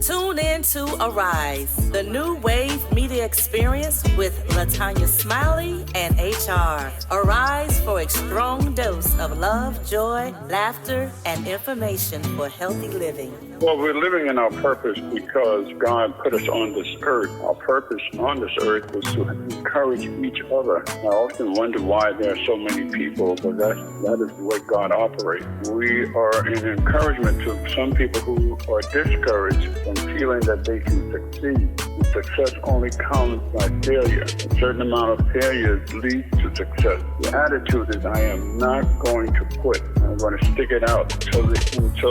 Tune in to Arise, the new wave media experience with LaTonya, Smiley, and HR. Arise for a strong dose of love, joy, laughter, and information for healthy living. Well, we're living in our purpose because God put us on this earth. Our purpose on this earth was to encourage each other. I often wonder why there are so many people, but that is the way God operates. We are an encouragement to some people who are discouraged from feeling that they can succeed. And success only comes by failure. A certain amount of failures leads to success. The attitude is, I am not going to quit. I'm going to stick it out until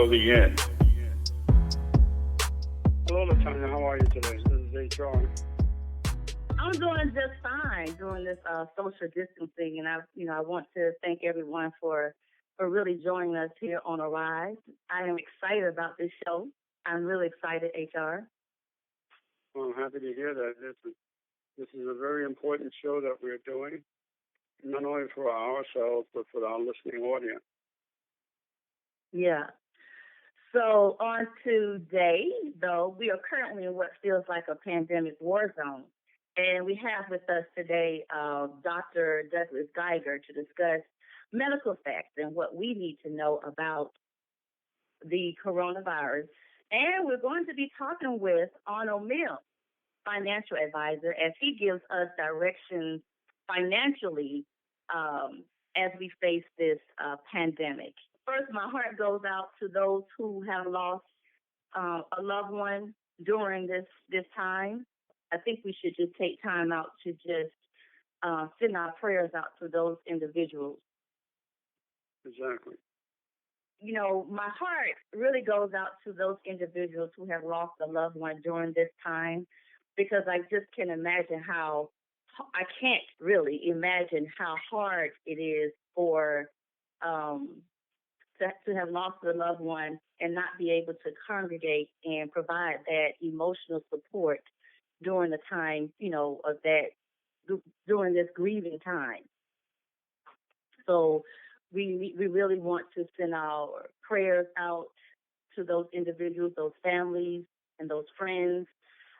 the end. Hello, LaTonya. How are you today? This is HR. I'm doing just fine during this social distancing, and I want to thank everyone for really joining us here on Arise. I am excited about this show. I'm really excited, HR. Well, I'm happy to hear that. This is a very important show that we're doing, not only for ourselves, but for our listening audience. Yeah. So on today, though, we are currently in what feels like a pandemic war zone. And we have with us today Dr. Douglas Geiger to discuss medical facts and what we need to know about the coronavirus. And we're going to be talking with Mims, financial advisor, as he gives us directions financially as we face this pandemic. First, my heart goes out to those who have lost a loved one during this time. I think we should just take time out to just send our prayers out to those individuals. Exactly. You know, my heart really goes out to those individuals who have lost a loved one during this time, because I just can imagine I can't really imagine how hard it is for to have lost a loved one and not be able to congregate and provide that emotional support during the time, of that, during this grieving time. So we really want to send our prayers out to those individuals, those families, and those friends,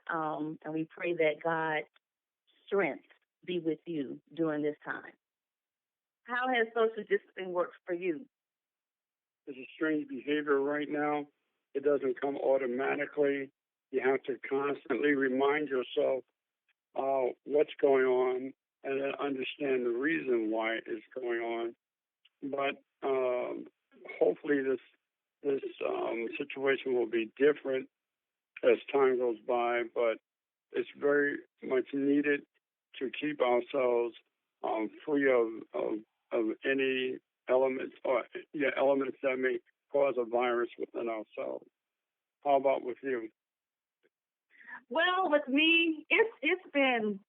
and we pray that God's strength be with you during this time. How has social distancing worked for you? It's a strange behavior right now. It doesn't come automatically. You have to constantly remind yourself what's going on and then understand the reason why it's going on. But hopefully this situation will be different as time goes by, but it's very much needed to keep ourselves free of any elements that may cause a virus within ourselves. How about with you? Well, with me, it's been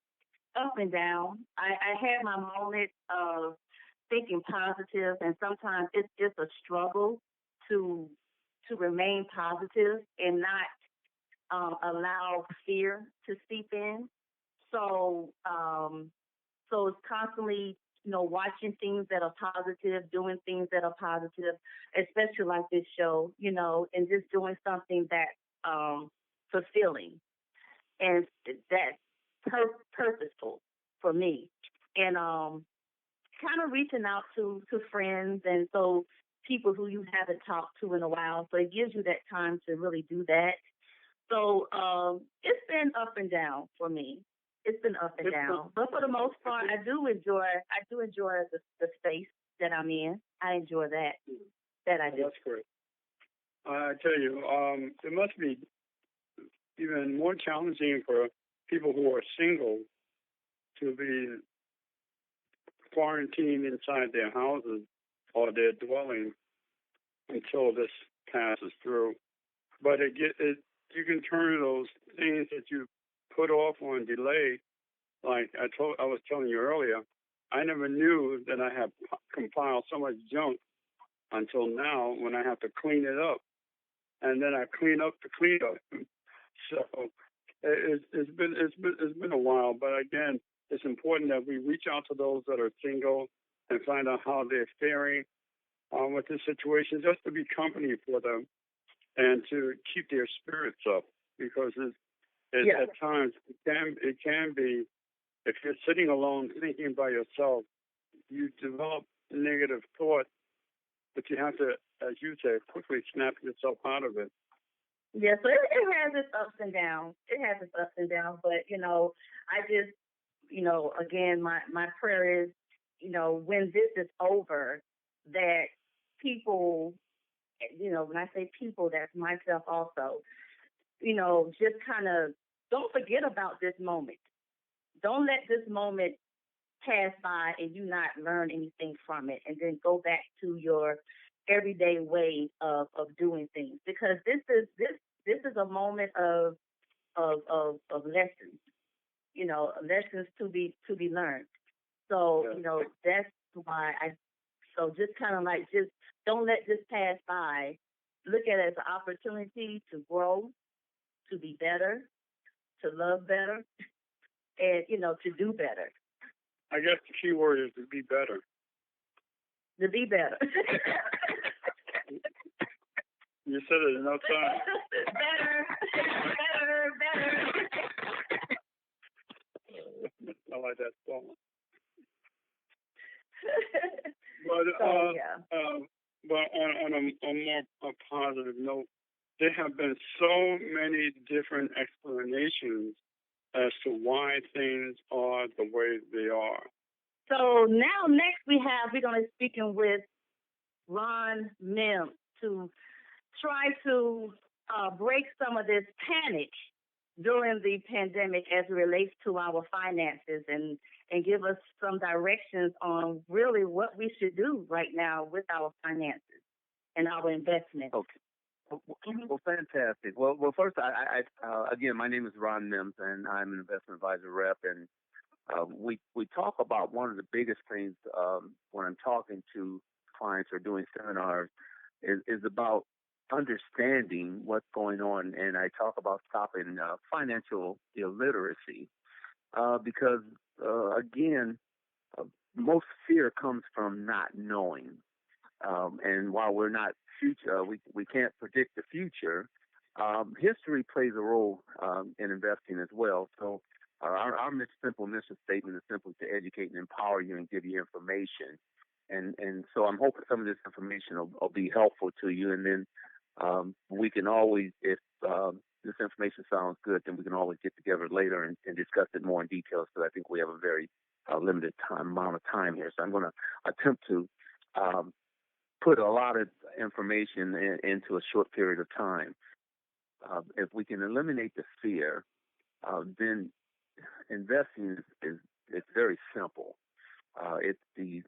up and down. I had my moment of thinking positive, and sometimes it's just a struggle to remain positive and not allow fear to seep in. So it's constantly, watching things that are positive, doing things that are positive, especially like this show, and just doing something that's fulfilling and that's purposeful for me. And kind of reaching out to friends and so people who you haven't talked to in a while. So it gives you that time to really do that. So it's been up and down for me. It's been up and down, but for the most part, I do enjoy the space that I'm in. I enjoy that. That I do. That's great. I tell you, it must be even more challenging for people who are single to be quarantined inside their houses or their dwelling until this passes through. But you can turn those things that you put off on delay. Like I was telling you earlier, I never knew that I had compiled so much junk until now when I have to clean it up, and then I clean up the cleanup. So it's been a while, but again, it's important that we reach out to those that are single and find out how they're faring with this situation, just to be company for them and to keep their spirits up. because Yeah. at times it can be, if you're sitting alone thinking by yourself, you develop negative thoughts, but you have to, as you say, quickly snap yourself out of it. Yeah, so it has its ups and downs. It has its ups and downs, but I just, again, my prayer is, when this is over, that people, when I say people, that's myself also, just kind of don't forget about this moment. Don't let this moment pass by and you not learn anything from it, and then go back to your everyday way of doing things, because this is a moment of lessons, lessons to be learned. So, that's why so just kind of like, just don't let this pass by. Look at it as an opportunity to grow, to be better, to love better, and, to do better. I guess the key word is to be better. To be better. You said it enough times. Better. I like that song. But on a more positive note, there have been so many different explanations as to why things are the way they are. So now next we're going to be speaking with Ron Mims to try to break some of this panic during the pandemic as it relates to our finances, and give us some directions on really what we should do right now with our finances and our investments. Okay. Well, fantastic. Well, first, I again, my name is Ron Mims, and I'm an investment advisor rep, and we talk about one of the biggest things when I'm talking to clients or doing seminars is about understanding what's going on, and I talk about stopping financial illiteracy because again, most fear comes from not knowing, and while we're not we can't predict the future. History plays a role in investing as well. So our simple mission statement is simply to educate and empower you and give you information. And so I'm hoping some of this information will be helpful to you. And then we can always, if this information sounds good, then we can always get together later and discuss it more in detail, because I think we have a very limited amount of time here. So I'm going to attempt to put a lot of information into a short period of time. If we can eliminate the fear, then investing is very simple. It's the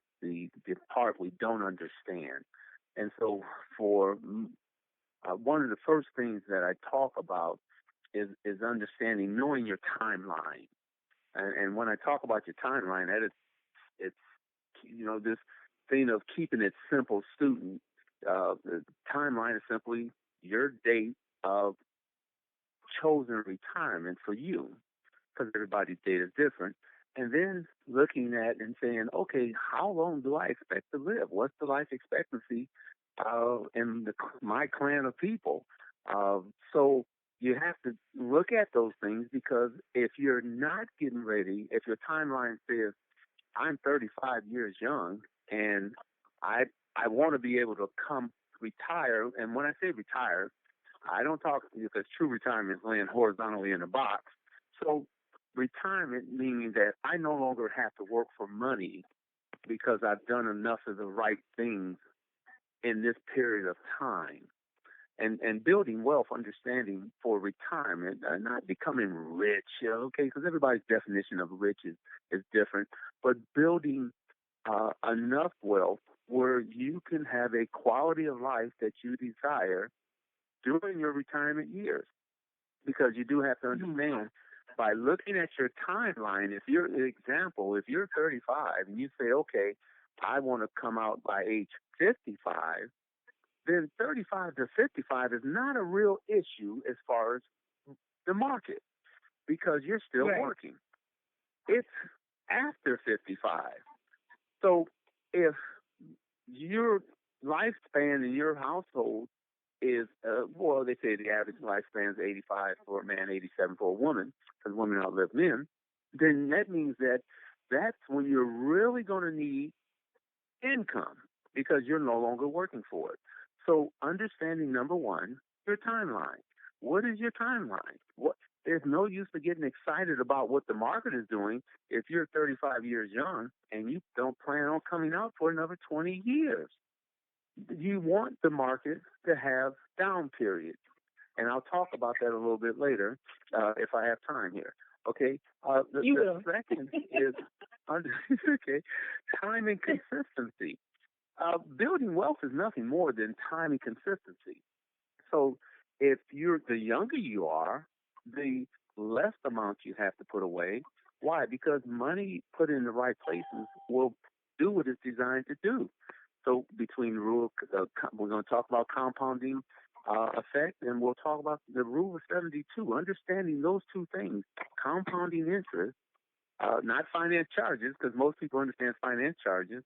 part we don't understand. And so for one of the first things that I talk about is understanding, knowing your timeline. And when I talk about your timeline, it's this thing of keeping it simple, student. The timeline is simply your date of chosen retirement for you, because everybody's date is different. And then looking at and saying, okay, how long do I expect to live? What's the life expectancy in my clan of people? So you have to look at those things, because if you're not getting ready, if your timeline says, I'm 35 years young and I want to be able to come retire, and when I say retire, I don't talk, because true retirement is laying horizontally in a box. So retirement meaning that I no longer have to work for money because I've done enough of the right things in this period of time. And building wealth, understanding for retirement, not becoming rich, okay, because everybody's definition of rich is different, but building enough wealth where you can have a quality of life that you desire during your retirement years. Because you do have to understand, by looking at your timeline, if you're 35 and you say, okay, I want to come out by age 55, then 35 to 55 is not a real issue as far as the market, because you're still working. It's after 55. So if your lifespan in your household is, well, they say the average lifespan is 85 for a man, 87 for a woman, because women outlive men, then that means that that's when you're really going to need income because you're no longer working for it. So understanding, number one, your timeline. What is your timeline? There's no use for getting excited about what the market is doing if you're 35 years young and you don't plan on coming out for another 20 years. You want the market to have down periods. And I'll talk about that a little bit later if I have time here. Okay? The second is okay, time and consistency. Building wealth is nothing more than time and consistency. So if the younger you are, the less amount you have to put away. Why? Because money put in the right places will do what it's designed to do. So between we're going to talk about compounding effect, and we'll talk about the rule of 72. Understanding those two things: compounding interest, not finance charges, because most people understand finance charges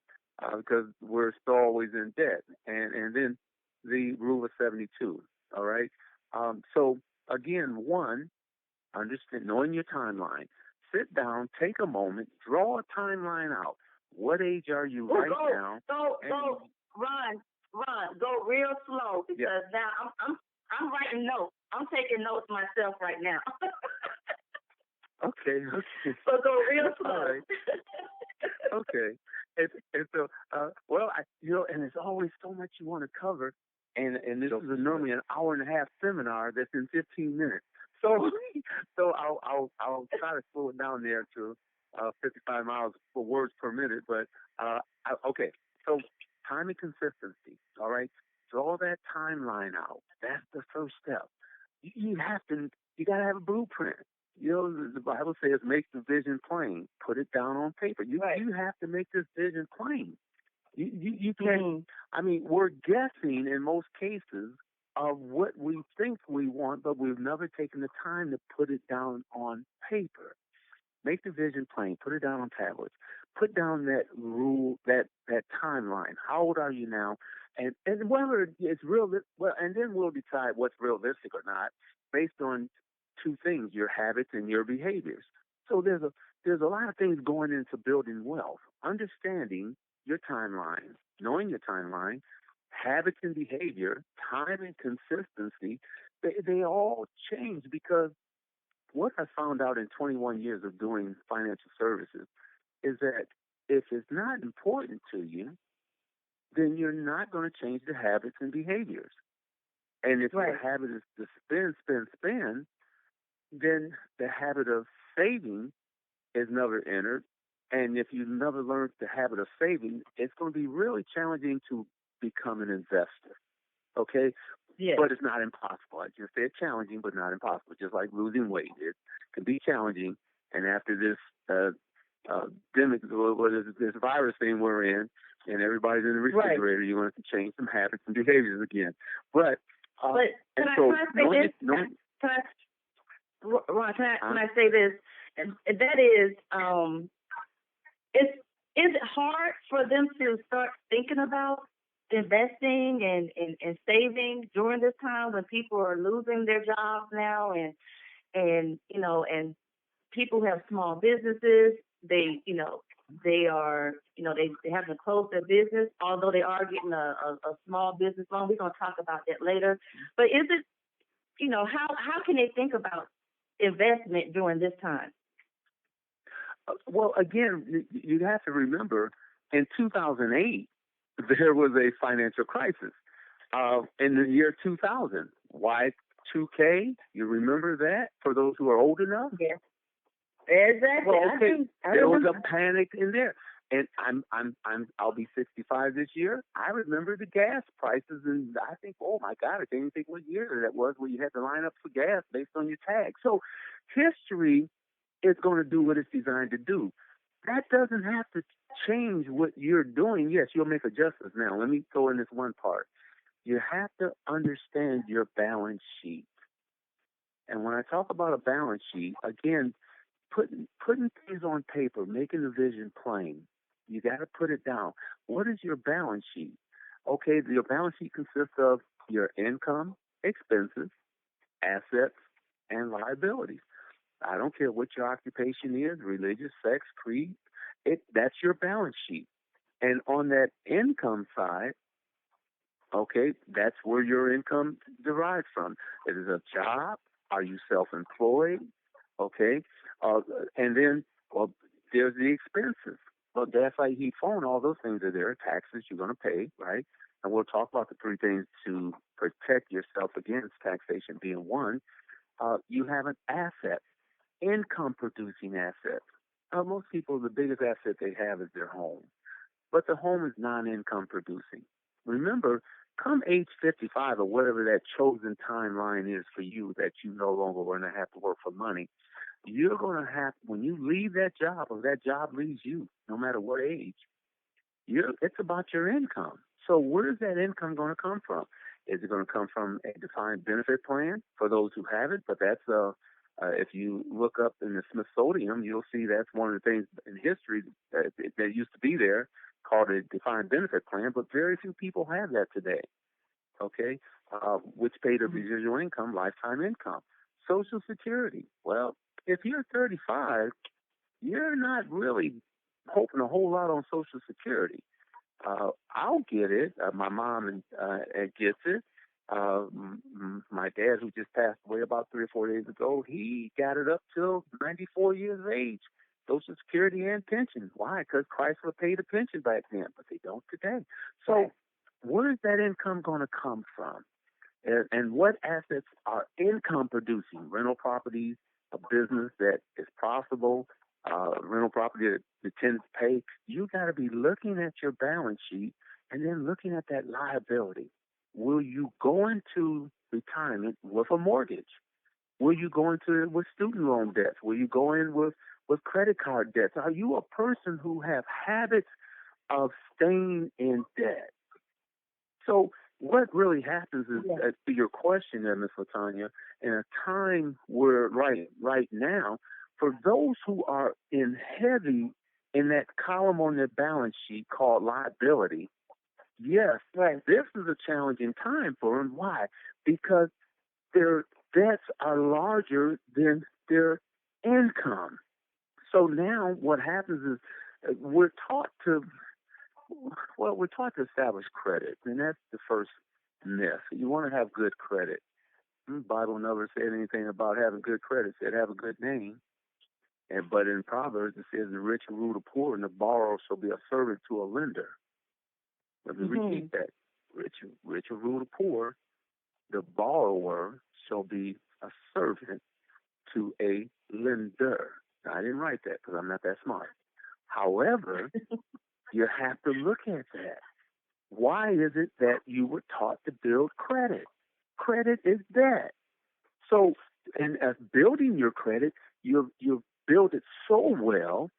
because we're still always in debt, and then the rule of 72. All right. So again, one, understand, knowing your timeline. Sit down, take a moment, draw a timeline out. What age are you now? Ron, go real slow because now I'm writing notes. I'm taking notes myself right now. Okay. So go real slow. All right. Okay. And so, and there's always so much you want to cover, and this is normally an hour and a half seminar that's in 15 minutes. So I'll try to slow it down there to 55 miles for words per minute. But okay. So time and consistency. All right. Draw that timeline out. That's the first step. You got to have a blueprint. The Bible says make the vision plain. Put it down on paper. You have to make this vision plain. You can't. Mm-hmm. I mean, we're guessing in most cases of what we think we want, but we've never taken the time to put it down on paper. Make the vision plain. Put it down on tablets. Put down that rule, that timeline. How old are you now? And whether it's real, well, and then we'll decide what's realistic or not based on two things: your habits and your behaviors. So there's a lot of things going into building wealth. Understanding your timeline, knowing your timeline, habits and behavior, time and consistency, they all change because what I found out in 21 years of doing financial services is that if it's not important to you, then you're not going to change the habits and behaviors. And if your habit is to spend, then the habit of saving is never entered. And if you never learned the habit of saving, it's going to be really challenging to become an investor. Okay? Yes. But it's not impossible. I just said challenging, but not impossible. Just like losing weight. It can be challenging. And after this this virus thing we're in, and everybody's in the refrigerator, you want to change some habits and behaviors again. Ron, can I say this? And that is, is it hard for them to start thinking about investing and saving during this time when people are losing their jobs now and people have small businesses, they are they have to close their business, although they are getting a small business loan. We're going to talk about that later. But is it, how can they think about investment during this time? Well, again, you have to remember in 2008, there was a financial crisis. In the year 2000, Y2K, you remember that for those who are old enough? Yeah. Exactly. Well, okay. There was a panic in there. And I'll be 65 this year. I remember the gas prices, and I think, oh my God, I can't even think what year that was where you had to line up for gas based on your tag. So history is going to do what it's designed to do. That doesn't have to change what you're doing. Yes, you'll make adjustments. Now, let me throw in this one part. You have to understand your balance sheet. And when I talk about a balance sheet, again, putting things on paper, making the vision plain, you got to put it down. What is your balance sheet? Okay, your balance sheet consists of your income, expenses, assets, and liabilities. I don't care what your occupation is, religious, sex, creed. That's your balance sheet. And on that income side, okay, that's where your income derives from. Is it a job? Are you self-employed? Okay, and then there's the expenses. Well, gas, light, heat, phone, all those things are there. Taxes you're going to pay, right? And we'll talk about the three things to protect yourself against taxation being one. You have an asset, income-producing asset. Most people, the biggest asset they have is their home, but the home is non-income producing. Remember, come age 55 or whatever that chosen timeline is for you that you no longer going to have to work for money, you're going to have, when you leave that job or that job leaves you, no matter what age, it's about your income. So where's that income going to come from? Is it going to come from a defined benefit plan for those who have it? But that's if you look up in the Smithsonian, you'll see that's one of the things in history that used to be there called a defined benefit plan, but very few people have that today, okay, which pay the residual income, lifetime income. Social Security. Well, if you're 35, you're not really hoping a whole lot on Social Security. I'll get it. My mom gets it. My dad, who just passed away about 3 or 4 days ago, he got it up till 94 years of age. Social Security and pension. Why? Because Chrysler paid a pension back then, but they don't today. So where is that income going to come from? And what assets are income producing? Rental properties, a business that is profitable, rental property that the tenants pay. You got to be looking at your balance sheet and then looking at that liability. Will you go into retirement with a mortgage? Will you go into it with student loan debts? Will you go in with credit card debts? Are you a person who have habits of staying in debt? So what really happens is, to your question there, Ms. LaTonya, in a time where right now, for those who are in heavy in that column on their balance sheet called liability, yes, this is a challenging time for them. Why? Because their debts are larger than their income. So now what happens is we're taught to establish credit, and that's the first myth. You want to have good credit. The Bible never said anything about having good credit. It said have a good name. But in Proverbs it says the rich will rule the poor, and the borrower shall be a servant to a lender. Let me repeat that. Rich will rule the poor, the borrower shall be a servant to a lender. Now, I didn't write that because I'm not that smart. However, you have to look at that. Why is it that you were taught to build credit? Credit is debt. So, and as building your credit, you've built it so well,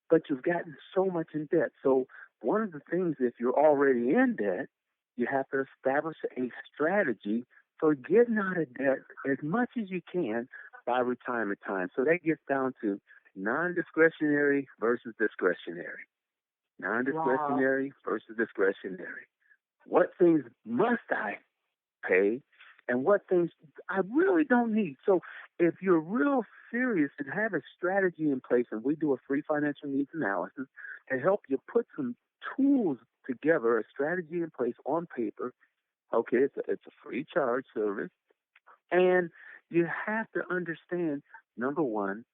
but you've gotten so much in debt. So one of the things, if you're already in debt, you have to establish a strategy for getting out of debt as much as you can by retirement time. So that gets down to non-discretionary versus discretionary. Non-discretionary versus discretionary. What things must I pay and what things I really don't need? So if you're real serious and have a strategy in place, and we do a free financial needs analysis to help you put some tools together, a strategy in place on paper, okay, it's a free charge service, and you have to understand, number one,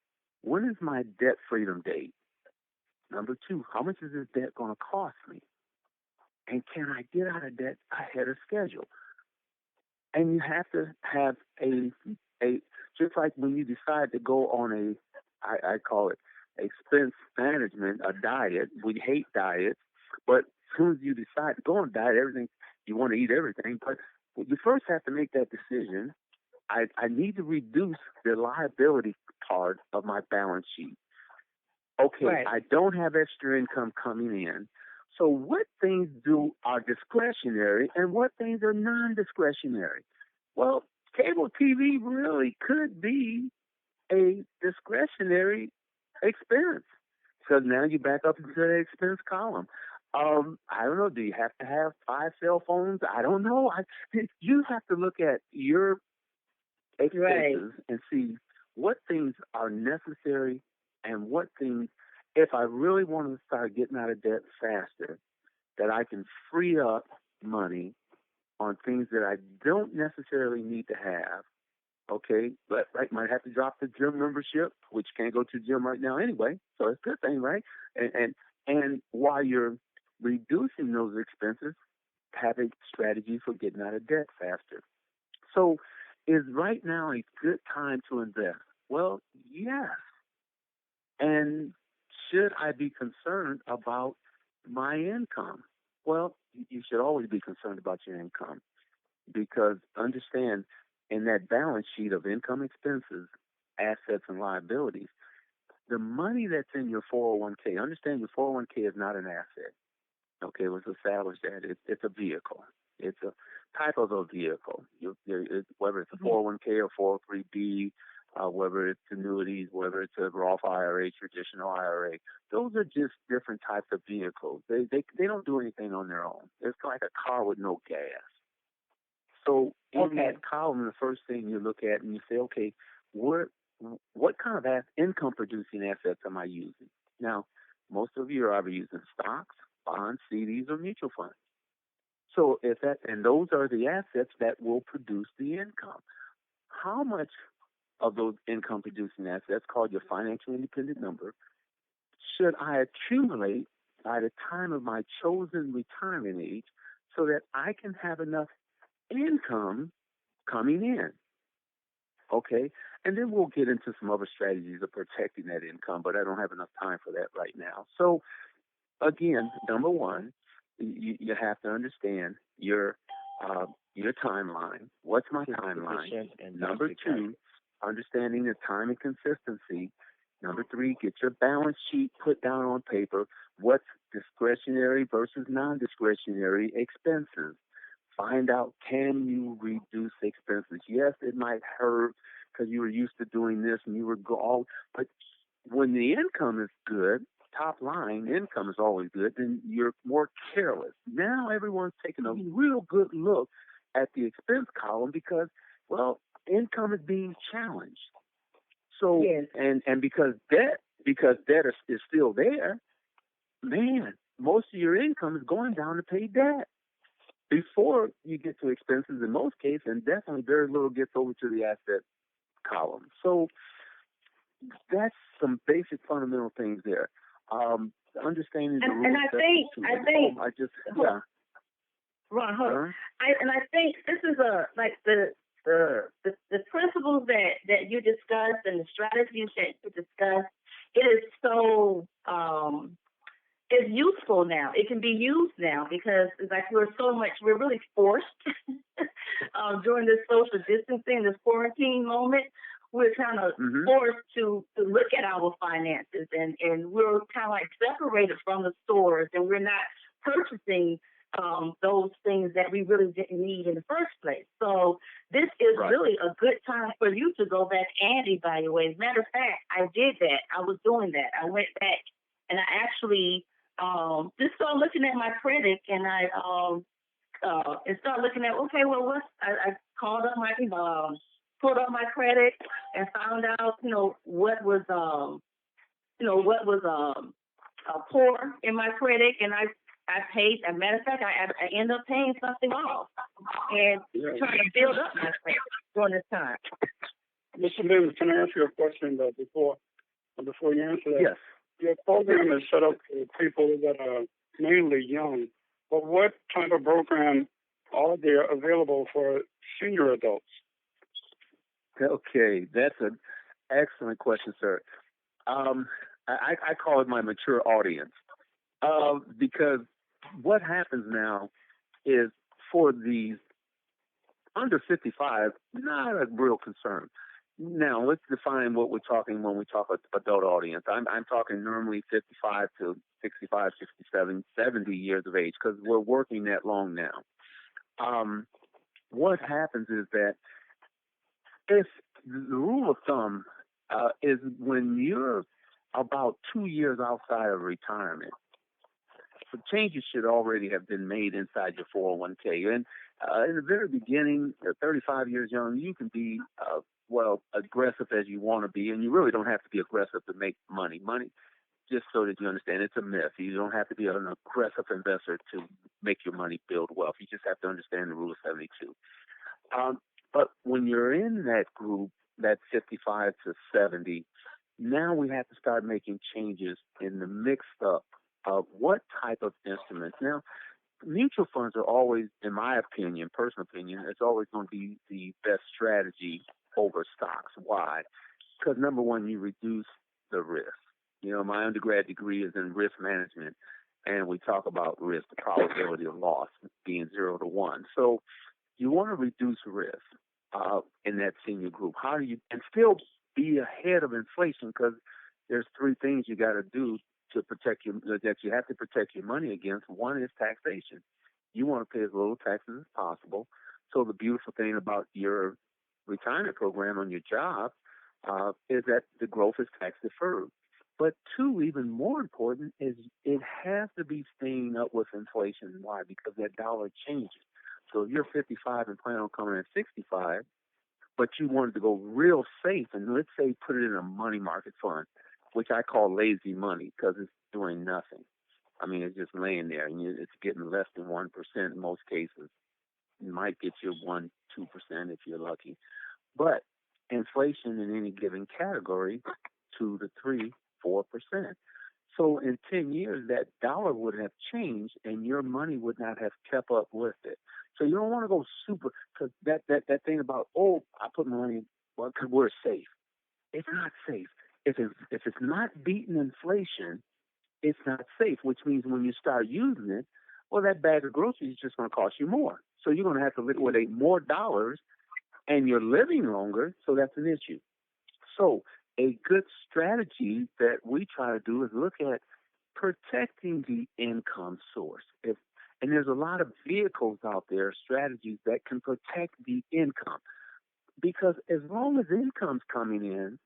when is my debt freedom date? Number two, how much is this debt going to cost me? And can I get out of debt ahead of schedule? And you have to have a just like when you decide to go on I call it expense management, a diet. We hate diets, but as soon as you decide to go on a diet, you want to eat everything. But you first have to make that decision. I need to reduce the liability part of my balance sheet. Okay, I don't have extra income coming in. So what things are discretionary and what things are non-discretionary? Well, cable TV really could be a discretionary expense. So now you back up into the expense column. I don't know. Do you have to have 5 cell phones? I don't know. You have to look at your Right. expenses and see what things are necessary and what things, if I really want to start getting out of debt faster, that I can free up money on things that I don't necessarily need to have. Okay, but I might have to drop the gym membership, which can't go to the gym right now anyway, so it's a good thing, right? And while you're reducing those expenses, have a strategy for getting out of debt faster. So, is right now a good time to invest? Well, yes. And should I be concerned about my income? Well, you should always be concerned about your income because understand in that balance sheet of income expenses, assets, and liabilities, the money that's in your 401k, understand your 401k is not an asset. Okay, let's establish that. It's a vehicle. It's a type of a vehicle. Whether it's a 401k or 403b, whether it's annuities, whether it's a Roth IRA, traditional IRA, those are just different types of vehicles. They don't do anything on their own. It's like a car with no gas. So in that column, the first thing you look at and you say, okay, what kind of income producing assets am I using? Now, most of you are either using stocks, bonds, CDs, or mutual funds. So and those are the assets that will produce the income. How much of those income producing assets, called your financial independent number, should I accumulate by the time of my chosen retirement age so that I can have enough income coming in? Okay, and then we'll get into some other strategies of protecting that income, but I don't have enough time for that right now. So again, number one, you have to understand your timeline. What's my timeline? Number two, understanding the time and consistency. Number three, get your balance sheet put down on paper. What's discretionary versus non-discretionary expenses? Find out, can you reduce expenses? Yes, it might hurt because you were used to doing this and you were but when the income is good, top line income is always good, then you're more careless. Now everyone's taking a real good look at the expense column because, well, income is being challenged. So, yes. and because debt is still there, man, most of your income is going down to pay debt before you get to expenses in most cases, and definitely very little gets over to the asset column. So that's some basic fundamental things there. Understanding the rules. And I think, Ron, hold on. I think this is the principles that you discussed and the strategies that you discussed. It is so it's useful now. It can be used now because it's like we're really forced during this social distancing, this quarantine moment. We're kind of forced to look at our finances and we're kind of like separated from the stores and we're not purchasing those things that we really didn't need in the first place. So this is really a good time for you to go back and evaluate. As a matter of fact, I did that. I was doing that. I went back and I actually just started looking at my credit and I started looking at, okay, well, I called up my, pulled up my credit and found out, what was poor in my credit, and I paid. As a matter of fact, I ended up paying something off and trying to build up my credit during this time. Mr. Mims, can I ask you a question before you answer that? Yes. Your program is set up for people that are mainly young, but what type of program are there available for senior adults? Okay, that's an excellent question, sir. I call it my mature audience because what happens now is for these under 55, not a real concern. Now, let's define what we're talking when we talk adult audience. I'm talking normally 55 to 65, 67, 70 years of age because we're working that long now. What happens is that if the rule of thumb is when you're about 2 years outside of retirement, So changes should already have been made inside your 401k. And in the very beginning, 35 years young, you can be, aggressive as you want to be, and you really don't have to be aggressive to make money. Money, just so that you understand, it's a myth. You don't have to be an aggressive investor to make your money build wealth. You just have to understand the rule of 72. But when you're in that group, that 55 to 70, now we have to start making changes in the mixed up of what type of instruments. Now, mutual funds are always, in my opinion, personal opinion, it's always going to be the best strategy over stocks. Why? Because number one, you reduce the risk. You know, my undergrad degree is in risk management, and we talk about risk, the probability of loss being 0 to 1. So you want to reduce risk in that senior group. How do you, and still be ahead of inflation? Because there's three things you got to do to protect that you have to protect your money against. One is taxation. You want to pay as little taxes as possible. So the beautiful thing about your retirement program on your job is that the growth is tax deferred. But two, even more important, is it has to be staying up with inflation. Why? Because that dollar changes. So if you're 55 and plan on coming at 65, but you wanted to go real safe, and let's say put it in a money market fund, which I call lazy money because it's doing nothing. I mean, it's just laying there, and it's getting less than 1% in most cases. It might get you 1-2% if you're lucky. But inflation in any given category, 2 to 3, 4%. So in 10 years, that dollar would have changed, and your money would not have kept up with it. So you don't want to go super, because that thing about, I put my money, well, because we're safe. It's not safe. If it's not beating inflation, it's not safe, which means when you start using it, well, that bag of groceries is just going to cost you more. So you're going to have to liquidate more dollars, and you're living longer, so that's an issue. So a good strategy that we try to do is look at protecting the income source. And there's a lot of vehicles out there, strategies that can protect the income. Because as long as income's coming in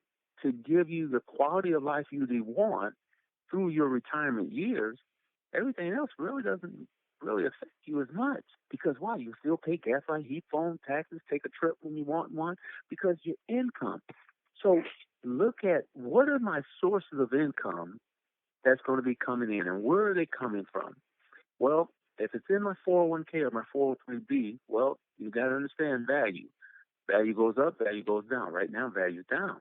to give you the quality of life you really want through your retirement years, everything else really doesn't really affect you as much. Because why? You still pay gas, light, heat, phone, taxes, take a trip when you want one, because your income. So look at what are my sources of income that's going to be coming in, and where are they coming from? Well, if it's in my 401k or my 403b, well, you got to understand value. Value goes up, value goes down. Right now, value's down.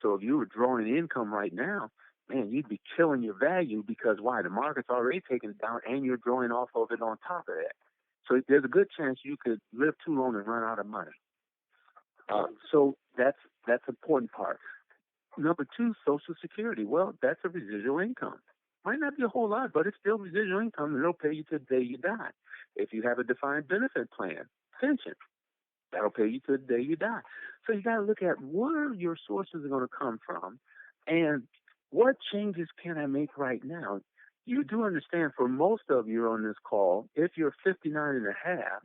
So if you were drawing income right now, man, you'd be killing your value because why? The market's already taken it down, and you're drawing off of it on top of that. So there's a good chance you could live too long and run out of money. So that's an important part. Number two, Social Security. Well, that's a residual income. Might not be a whole lot, but it's still residual income, and it'll pay you to the day you die. If you have a defined benefit plan, pension, that'll pay you to the day you die. So you got to look at where your sources are going to come from, and what changes can I make right now? You do understand, for most of you on this call, if you're 59 and a half,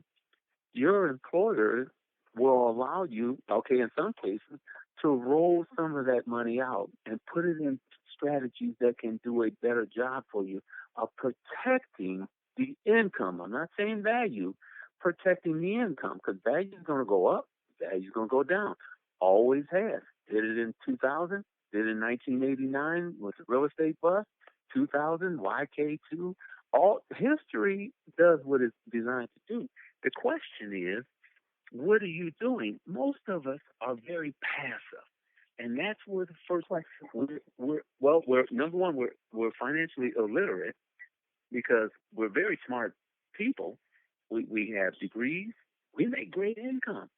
your employer will allow you, in some cases, to roll some of that money out and put it in strategies that can do a better job for you of protecting the income. I'm not saying value, protecting the income, because value is going to go up, value is going to go down. Always has. Did it in 2000, did it in 1989 with the real estate bust, 2000, YK2. All history does what it's designed to do. The question is, what are you doing? Most of us are very passive. And that's where the first one, we're number one, we're financially illiterate because we're very smart people. We have degrees. We make great income.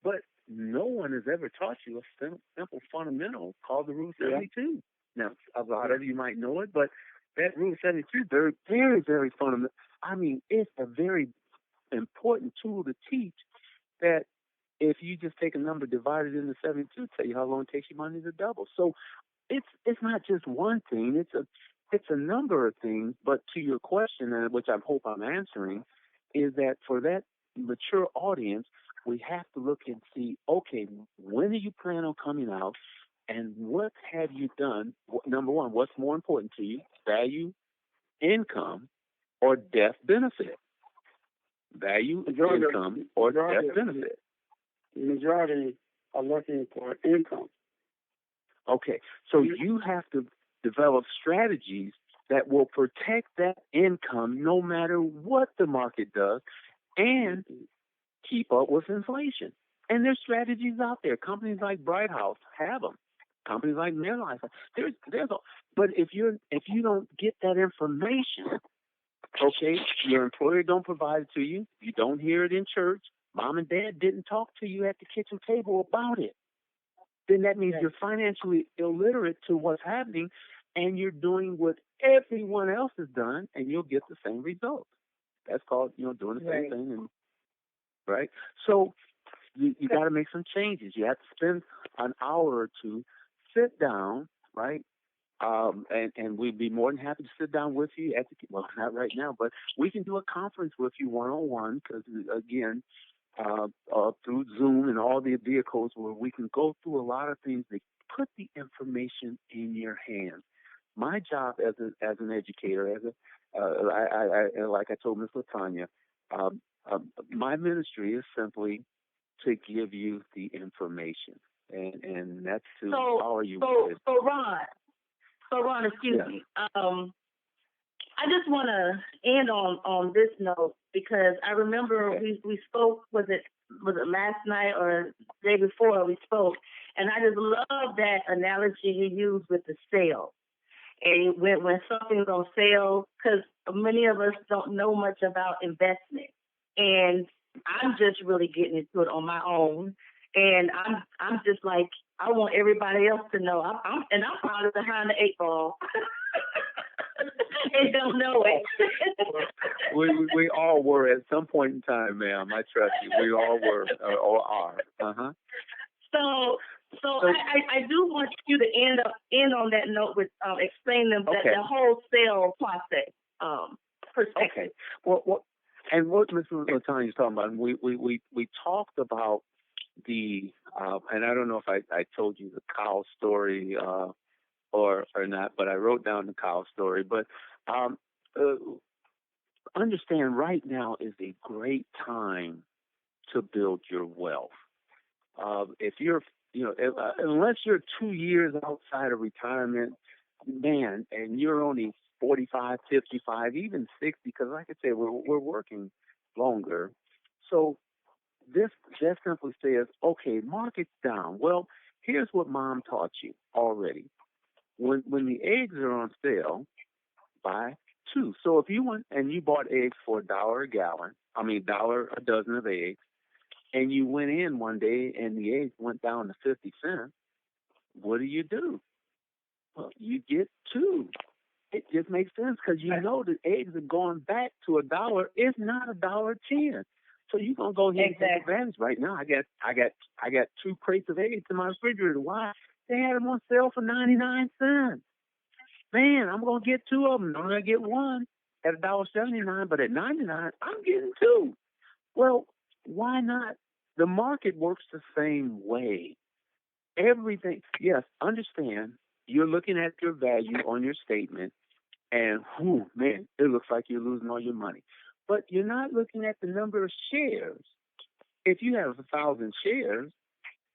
But no one has ever taught you a simple fundamental called the Rule 72. Now, a lot of you might know it, but that Rule 72 very, very, very fundamental. I mean, it's a very important tool to teach that if you just take a number divided into 72, tell you how long it takes your money to double. So it's not just one thing. It's a number of things. But to your question, which I hope I'm answering, is that for that mature audience, we have to look and see, okay, when do you plan on coming out, and what have you done? Number one, what's more important to you? Value, income, or death benefit. Value, Majority- income, or majority- death benefit. The majority are looking for income. Okay, so you have to develop strategies that will protect that income no matter what the market does and keep up with inflation. And there's strategies out there. Companies like Bright House have them. Companies like Mims, but if you don't get that information, okay, your employer don't provide it to you, you don't hear it in church, mom and dad didn't talk to you at the kitchen table about it, then that means you're financially illiterate to what's happening, and you're doing what everyone else has done, and you'll get the same results. That's called, doing the same thing, and right. So you got to make some changes. You have to spend an hour or two, sit down, right. And we'd be more than happy to sit down with you well, not right now, but we can do a conference with you one-on-one because, again, through Zoom and all the vehicles where we can go through a lot of things that put the information in your hands. My job as an educator, like I told Miss LaTonya, my ministry is simply to give you the information, and that's to empower you with it. So Ron, excuse me. I just want to end on this note because I remember we spoke. Was it last night or the day before we spoke? And I just love that analogy you used with the sale. And when something's on sale, because many of us don't know much about investment, and I'm just really getting into it on my own. And I'm just like, I want everybody else to know. I'm probably behind the 8 ball. They don't know it. we all were at some point in time, ma'am. I trust you. We all were or are. So I do want you to end on that note with explaining the whole sale process perspective. Okay. Well, and what Ms. LaTonya is talking about, we talked about the and I don't know if I told you the cow story or not, but I wrote down the cow story. But understand, right now is a great time to build your wealth. If you're unless you're 2 years outside of retirement, man, and you're only 45, 55, even 60, because like I said, we're working longer. So this just simply says, okay, market's down. Well, here's what mom taught you already. When the eggs are on sale, buy 2. So if you went and you bought eggs for $1 a gallon, $1 a dozen of eggs, and you went in one day and the eggs went down to 50 cents, what do? Well, you get 2. It just makes sense because you know the eggs are going back to $1. It's not $1.10. So you're gonna go ahead and take advantage. Right now, I got 2 crates of eggs in my refrigerator. Why? They had them on sale for 99 cents. Man, I'm gonna get 2 of them. I'm gonna get one at $1.79, but at 99, I'm getting 2. Well, why not? The market works the same way. Everything, yes, understand, you're looking at your value on your statement, and, man, it looks like you're losing all your money. But you're not looking at the number of shares. If you have 1,000 shares,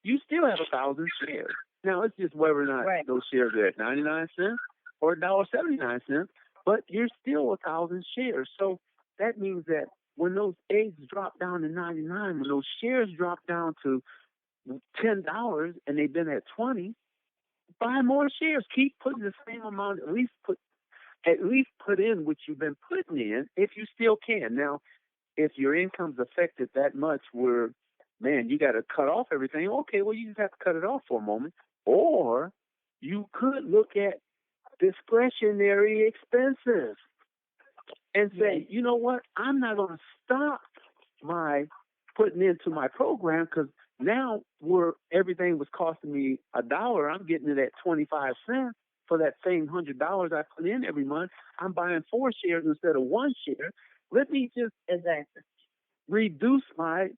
you still have 1,000 shares. Now, it's just whether or not those shares are at 99 cents or $1.79, but you're still 1,000 shares. So that means that when those eggs drop down to 99, when those shares drop down to $10 and they've been at 20, buy more shares. Keep putting the same amount. At least put in what you've been putting in if you still can. Now, if your income's affected that much where, man, you got to cut off everything, okay, well, you just have to cut it off for a moment. Or you could look at discretionary expenses and say, you know what, I'm not going to stop my putting into my program because now where everything was costing me $1, I'm getting it at 25 cents for that same $100 I put in every month. I'm buying 4 shares instead of 1 share. Let me just reduce my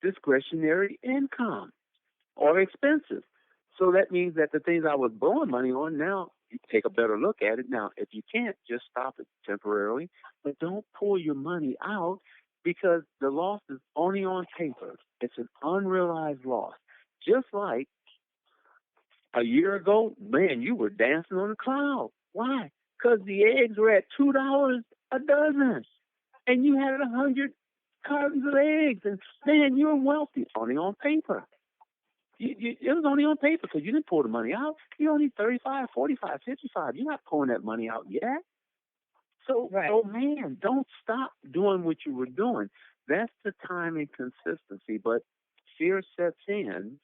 discretionary income or expenses. So that means that the things I was blowing money on now you take a better look at it. Now, if you can't, just stop it temporarily, but don't pull your money out because the loss is only on paper. It's an unrealized loss. Just like a year ago, man, you were dancing on a cloud. Why? Because the eggs were at $2 a dozen, and you had 100 cartons of eggs, and man, you were wealthy. Only on paper. It was only on paper because you didn't pull the money out. You only 35, 45, 55. You're not pulling that money out yet. So, man, don't stop doing what you were doing. That's the time and consistency. But fear sets in,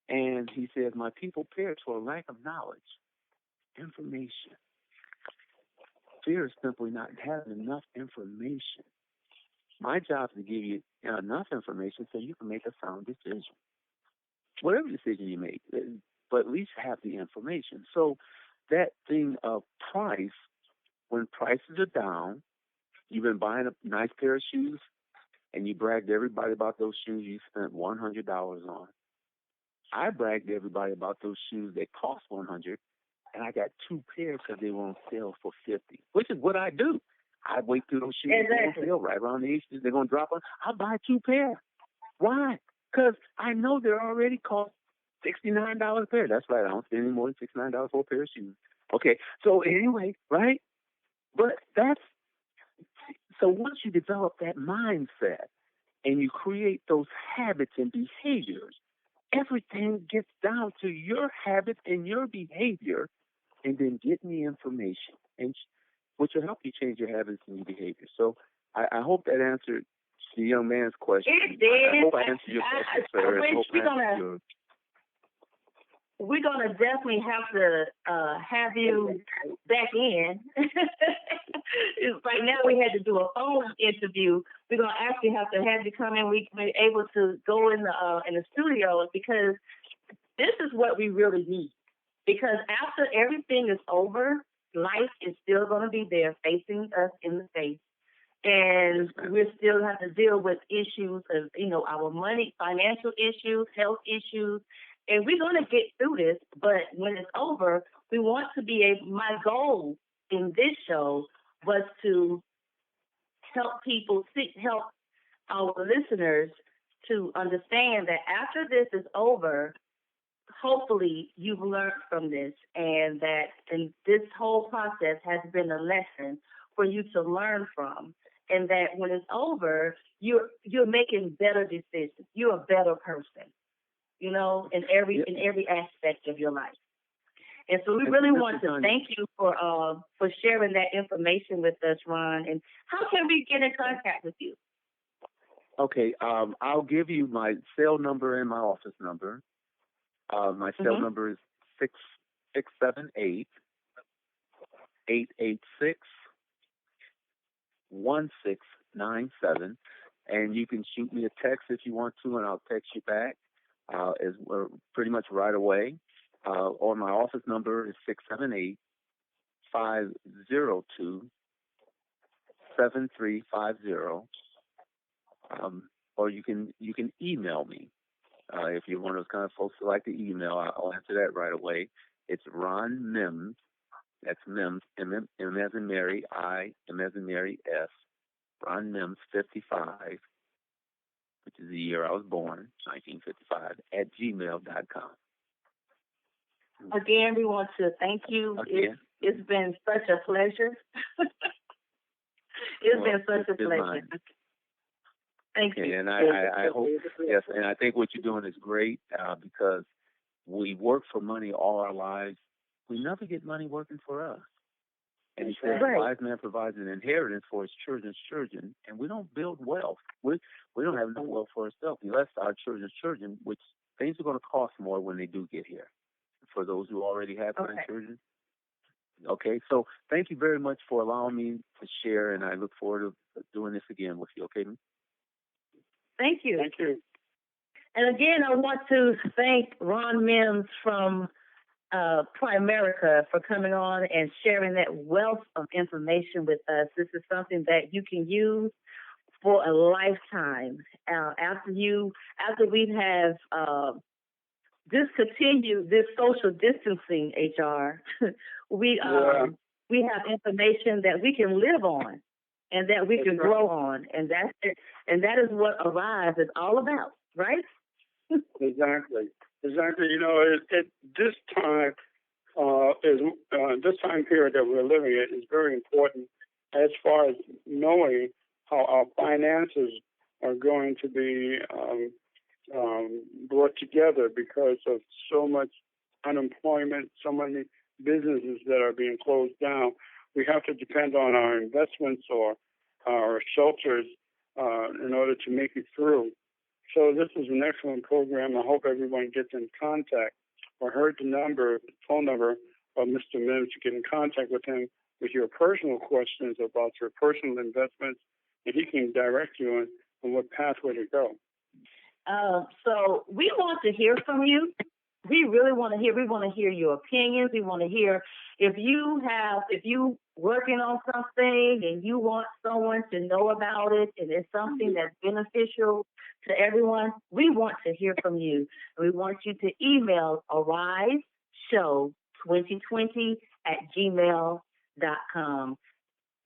and he says, my people perish for a lack of knowledge, information. Fear is simply not having enough information. My job is to give you enough information so you can make a sound decision. Whatever decision you make, but at least have the information. So that thing of price, when prices are down, you've been buying a nice pair of shoes, and you bragged to everybody about those shoes you spent $100 on. I bragged to everybody about those shoes that cost $100, and I got 2 pairs because they were on sale for $50, which is what I do. I wait till those shoes are on sale right around the age they're going to drop on. I'll buy 2 pairs. Why? Because I know they're already cost $69 a pair. That's right. I don't spend any more than $69 for a pair of shoes. Okay. So anyway, right? But so once you develop that mindset and you create those habits and behaviors, everything gets down to your habits and your behavior, and then getting the information, and which will help you change your habits and your behavior. So I hope that answered the young man's question. It did. I hope I answered your question, sir. We're gonna definitely have to have you back in. Right now we had to do a phone interview. We're gonna actually have you come in. We be able to go in the studio because this is what we really need. Because after everything is over, life is still gonna be there, facing us in the face. And we still have to deal with issues of, our money, financial issues, health issues, and we're going to get through this. But when it's over, we want to be my goal in this show was to help our listeners to understand that after this is over, hopefully you've learned from this, and this whole process has been a lesson for you to learn from. And that when it's over, you're making better decisions. You're a better person, in every aspect of your life. And so we really want to thank you for sharing that information with us, Ron. And how can we get in contact with you? Okay, I'll give you my cell number and my office number. My cell number is 678-886. 1697, and you can shoot me a text if you want to, and I'll text you back pretty much right away. Or my office number is 678-502-7350. Or you can email me if you're one of those kind of folks who like to email. I'll answer that right away. It's Ron Mims. That's Mims, M as in Mary, I, M as in Mary, S, Ron Mims 55, which is the year I was born, 1955, @gmail.com. Again, we want to thank you. It's been such a pleasure. It's been such a pleasure. Mine. Thank you. And I hope, yes, and I think what you're doing is great because we work for money all our lives. We never get money working for us. And he says, a wise man provides an inheritance for his children's children, and we don't build wealth. We don't have enough wealth for ourselves, unless our children's children, which things are going to cost more when they do get here, for those who already have grandchildren. Okay, so thank you very much for allowing me to share, and I look forward to doing this again with you, okay? Thank you. Thank you. And again, I want to thank Ron Mims from Primerica for coming on and sharing that wealth of information with us. This is something that you can use for a lifetime. After we have discontinue this social distancing, HR, we have information that we can live on and that we can grow on, and that's it. And that is what Arise is all about, right? Exactly. You know, this time this time period that we're living in is very important as far as knowing how our finances are going to be brought together because of so much unemployment, so many businesses that are being closed down. We have to depend on our investments or our shelters in order to make it through. So this is an excellent program. I hope everyone gets in contact. I heard the phone number of Mr. Mims to get in contact with him with your personal questions about your personal investments, and he can direct you on what pathway to go. So we want to hear from you. We really want to hear. We want to hear your opinions. We want to hear if you working on something and you want someone to know about it and it's something that's beneficial to everyone. We want to hear from you. We want you to email AriseShow2020@gmail.com.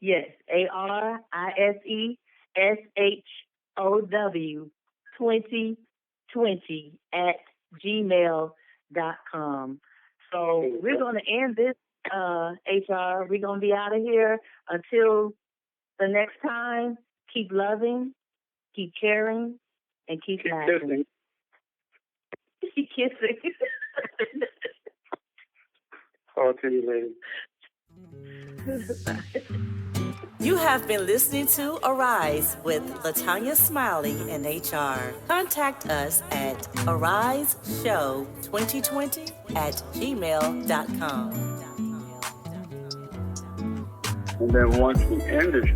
Yes, ARISESHOW 2020@gmail.com. So we're going to end this, HR. We're going to be out of here until the next time. Keep loving, keep caring, and keep laughing. Keep kissing. Talk to you later. You have been listening to Arise with LaTonya Smiley and HR. Contact us at ariseshow2020@gmail.com. And then once the end has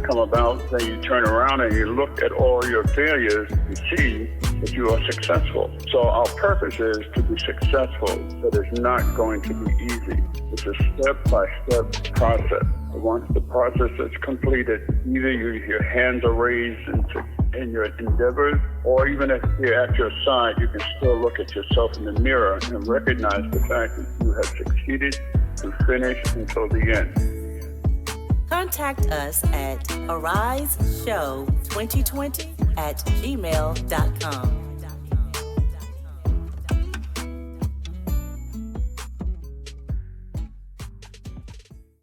come about, then you turn around and you look at all your failures and see that you are successful. So our purpose is to be successful, but it's not going to be easy. It's a step-by-step process. Once the process is completed, either your hands are raised in your endeavors, or even if you're at your side, you can still look at yourself in the mirror and recognize the fact that you have succeeded and finished until the end. Contact us at ariseshow2020@gmail.com.